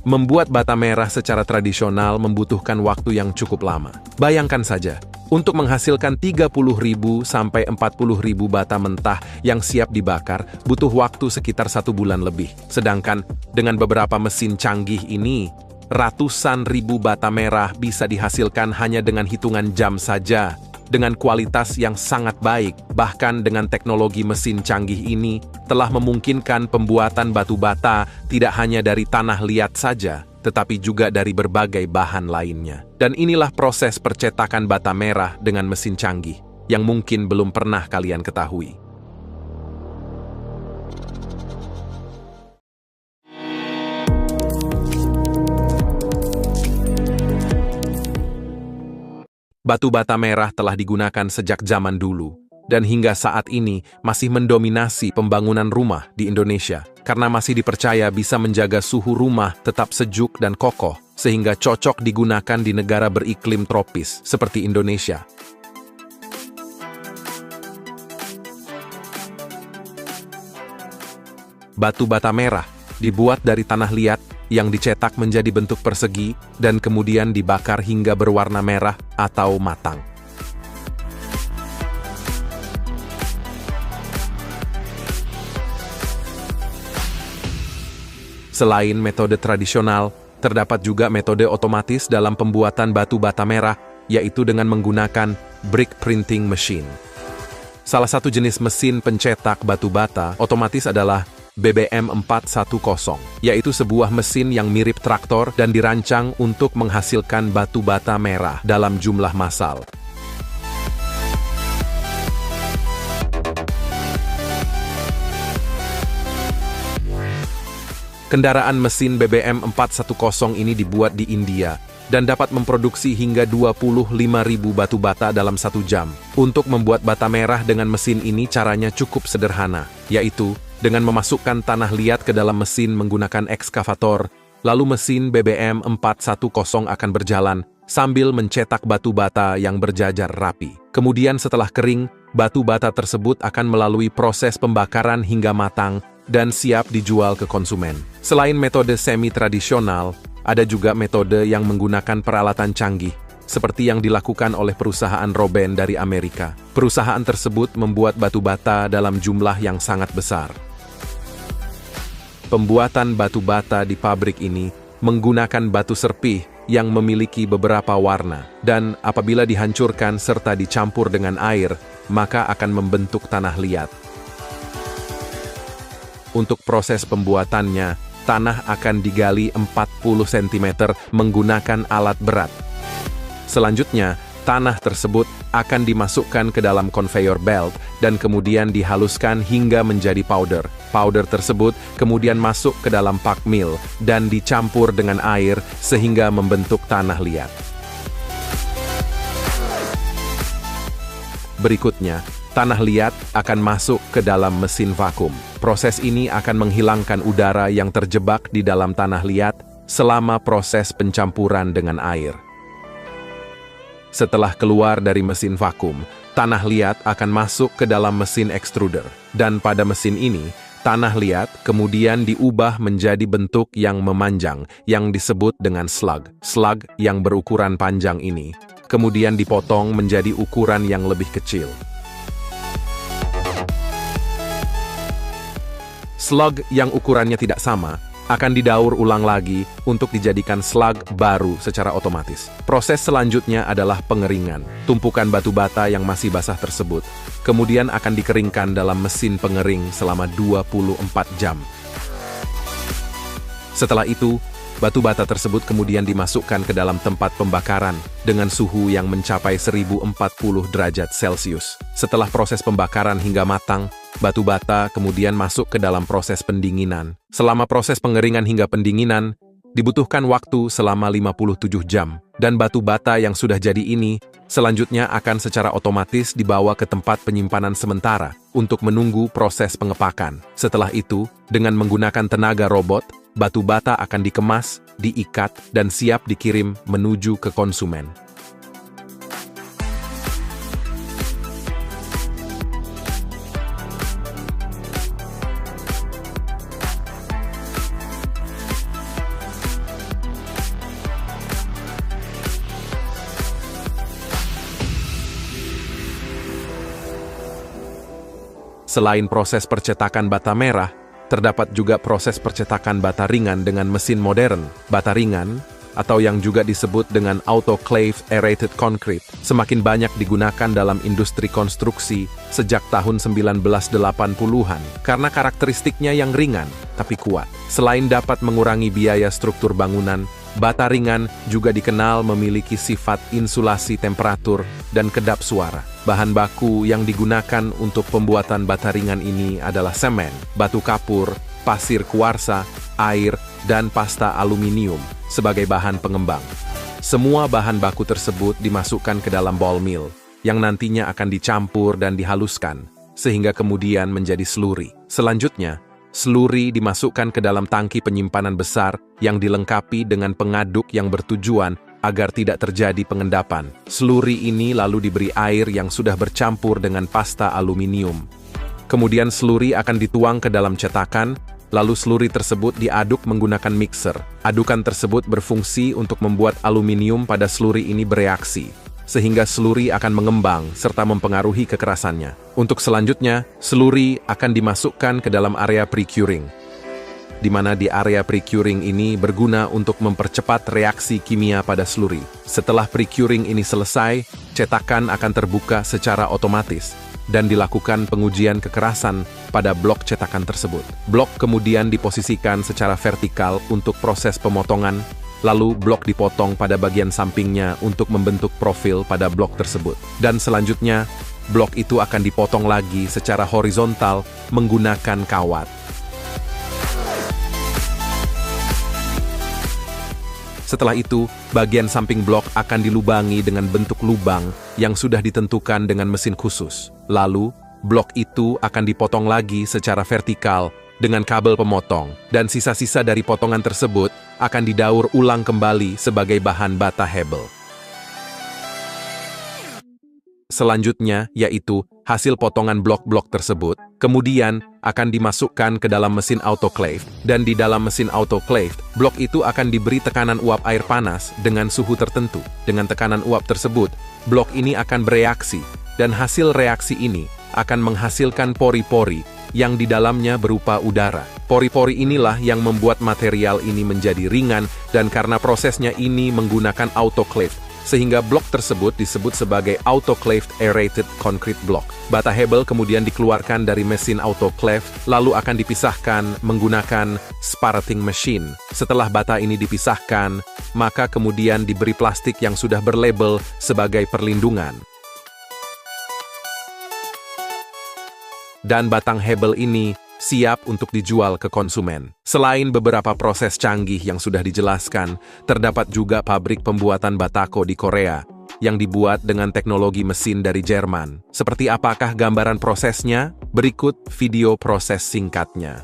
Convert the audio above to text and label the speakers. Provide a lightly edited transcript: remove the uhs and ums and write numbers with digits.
Speaker 1: Membuat bata merah secara tradisional membutuhkan waktu yang cukup lama. Bayangkan saja, untuk menghasilkan 30.000 sampai 40.000 bata mentah yang siap dibakar, butuh waktu sekitar 1 bulan lebih. Sedangkan dengan beberapa mesin canggih ini, ratusan ribu bata merah bisa dihasilkan hanya dengan hitungan jam saja, dengan kualitas yang sangat baik. Bahkan dengan teknologi mesin canggih ini, telah memungkinkan pembuatan batu bata tidak hanya dari tanah liat saja, tetapi juga dari berbagai bahan lainnya. Dan inilah proses percetakan bata merah dengan mesin canggih, yang mungkin belum pernah kalian ketahui. Batu bata merah telah digunakan sejak zaman dulu, dan hingga saat ini masih mendominasi pembangunan rumah di Indonesia, karena masih dipercaya bisa menjaga suhu rumah tetap sejuk dan kokoh, sehingga cocok digunakan di negara beriklim tropis seperti Indonesia. Batu bata merah dibuat dari tanah liat yang dicetak menjadi bentuk persegi dan kemudian dibakar hingga berwarna merah atau matang. Selain metode tradisional, terdapat juga metode otomatis dalam pembuatan batu bata merah, yaitu dengan menggunakan brick printing machine. Salah satu jenis mesin pencetak batu bata otomatis adalah BBM 410, yaitu sebuah mesin yang mirip traktor dan dirancang untuk menghasilkan batu bata merah dalam jumlah massal. Kendaraan mesin BBM 410 ini dibuat di India dan dapat memproduksi hingga 25.000 batu bata dalam 1 jam. Untuk membuat bata merah dengan mesin ini caranya cukup sederhana, yaitu dengan memasukkan tanah liat ke dalam mesin menggunakan ekskavator, lalu mesin BBM 410 akan berjalan sambil mencetak batu bata yang berjajar rapi. Kemudian setelah kering, batu bata tersebut akan melalui proses pembakaran hingga matang dan siap dijual ke konsumen. Selain metode semi-tradisional, ada juga metode yang menggunakan peralatan canggih, seperti yang dilakukan oleh perusahaan Robben dari Amerika. Perusahaan tersebut membuat batu bata dalam jumlah yang sangat besar. Pembuatan batu bata di pabrik ini menggunakan batu serpih yang memiliki beberapa warna, dan apabila dihancurkan serta dicampur dengan air, maka akan membentuk tanah liat. Untuk proses pembuatannya, tanah akan digali 40 cm menggunakan alat berat. Selanjutnya, tanah tersebut akan dimasukkan ke dalam conveyor belt dan kemudian dihaluskan hingga menjadi powder. Powder tersebut kemudian masuk ke dalam pulp mill dan dicampur dengan air sehingga membentuk tanah liat. Berikutnya, tanah liat akan masuk ke dalam mesin vakum. Proses ini akan menghilangkan udara yang terjebak di dalam tanah liat selama proses pencampuran dengan air. Setelah keluar dari mesin vakum, tanah liat akan masuk ke dalam mesin extruder. Dan pada mesin ini, tanah liat kemudian diubah menjadi bentuk yang memanjang, yang disebut dengan slug. Slug yang berukuran panjang ini, kemudian dipotong menjadi ukuran yang lebih kecil. Slug yang ukurannya tidak sama akan didaur ulang lagi untuk dijadikan slug baru secara otomatis. Proses selanjutnya adalah pengeringan. Tumpukan batu bata yang masih basah tersebut kemudian akan dikeringkan dalam mesin pengering selama 24 jam. Setelah itu, batu bata tersebut kemudian dimasukkan ke dalam tempat pembakaran dengan suhu yang mencapai 1040 derajat Celcius. Setelah proses pembakaran hingga matang, batu bata kemudian masuk ke dalam proses pendinginan. Selama proses pengeringan hingga pendinginan, dibutuhkan waktu selama 57 jam. Dan batu bata yang sudah jadi ini, selanjutnya akan secara otomatis dibawa ke tempat penyimpanan sementara untuk menunggu proses pengepakan. Setelah itu, dengan menggunakan tenaga robot, batu bata akan dikemas, diikat, dan siap dikirim menuju ke konsumen. Selain proses percetakan bata merah, terdapat juga proses percetakan bata ringan dengan mesin modern. Bata ringan, atau yang juga disebut dengan autoclave aerated concrete, semakin banyak digunakan dalam industri konstruksi sejak tahun 1980-an karena karakteristiknya yang ringan tapi kuat. Selain dapat mengurangi biaya struktur bangunan, bata ringan juga dikenal memiliki sifat insulasi temperatur dan kedap suara. Bahan baku yang digunakan untuk pembuatan bata ringan ini adalah semen, batu kapur, pasir kuarsa, air, dan pasta aluminium sebagai bahan pengembang. Semua bahan baku tersebut dimasukkan ke dalam ball mill, yang nantinya akan dicampur dan dihaluskan, sehingga kemudian menjadi slurry. Selanjutnya, slurry dimasukkan ke dalam tangki penyimpanan besar yang dilengkapi dengan pengaduk yang bertujuan agar tidak terjadi pengendapan. Slurry ini lalu diberi air yang sudah bercampur dengan pasta aluminium. Kemudian slurry akan dituang ke dalam cetakan, lalu slurry tersebut diaduk menggunakan mixer. Adukan tersebut berfungsi untuk membuat aluminium pada slurry ini bereaksi, sehingga slurry akan mengembang serta mempengaruhi kekerasannya. Untuk selanjutnya, slurry akan dimasukkan ke dalam area pre-curing, di mana di area pre-curing ini berguna untuk mempercepat reaksi kimia pada slurry. Setelah pre-curing ini selesai, cetakan akan terbuka secara otomatis dan dilakukan pengujian kekerasan pada blok cetakan tersebut. Blok kemudian diposisikan secara vertikal untuk proses pemotongan, lalu blok dipotong pada bagian sampingnya untuk membentuk profil pada blok tersebut. Dan selanjutnya, blok itu akan dipotong lagi secara horizontal menggunakan kawat. Setelah itu, bagian samping blok akan dilubangi dengan bentuk lubang yang sudah ditentukan dengan mesin khusus. Lalu, blok itu akan dipotong lagi secara vertikal dengan kabel pemotong, dan sisa-sisa dari potongan tersebut akan didaur ulang kembali sebagai bahan bata hebel. Selanjutnya, yaitu hasil potongan blok-blok tersebut, kemudian akan dimasukkan ke dalam mesin autoclave, dan di dalam mesin autoclave, blok itu akan diberi tekanan uap air panas dengan suhu tertentu. Dengan tekanan uap tersebut, blok ini akan bereaksi, dan hasil reaksi ini akan menghasilkan pori-pori yang di dalamnya berupa udara. Pori-pori inilah yang membuat material ini menjadi ringan, dan karena prosesnya ini menggunakan autoclave, sehingga blok tersebut disebut sebagai autoclaved aerated concrete block. Bata hebel kemudian dikeluarkan dari mesin autoclave, lalu akan dipisahkan menggunakan sparating machine. Setelah bata ini dipisahkan, maka kemudian diberi plastik yang sudah berlabel sebagai perlindungan. Dan batang hebel ini siap untuk dijual ke konsumen. Selain beberapa proses canggih yang sudah dijelaskan, terdapat juga pabrik pembuatan batako di Korea yang dibuat dengan teknologi mesin dari Jerman. Seperti apakah gambaran prosesnya? Berikut video proses singkatnya.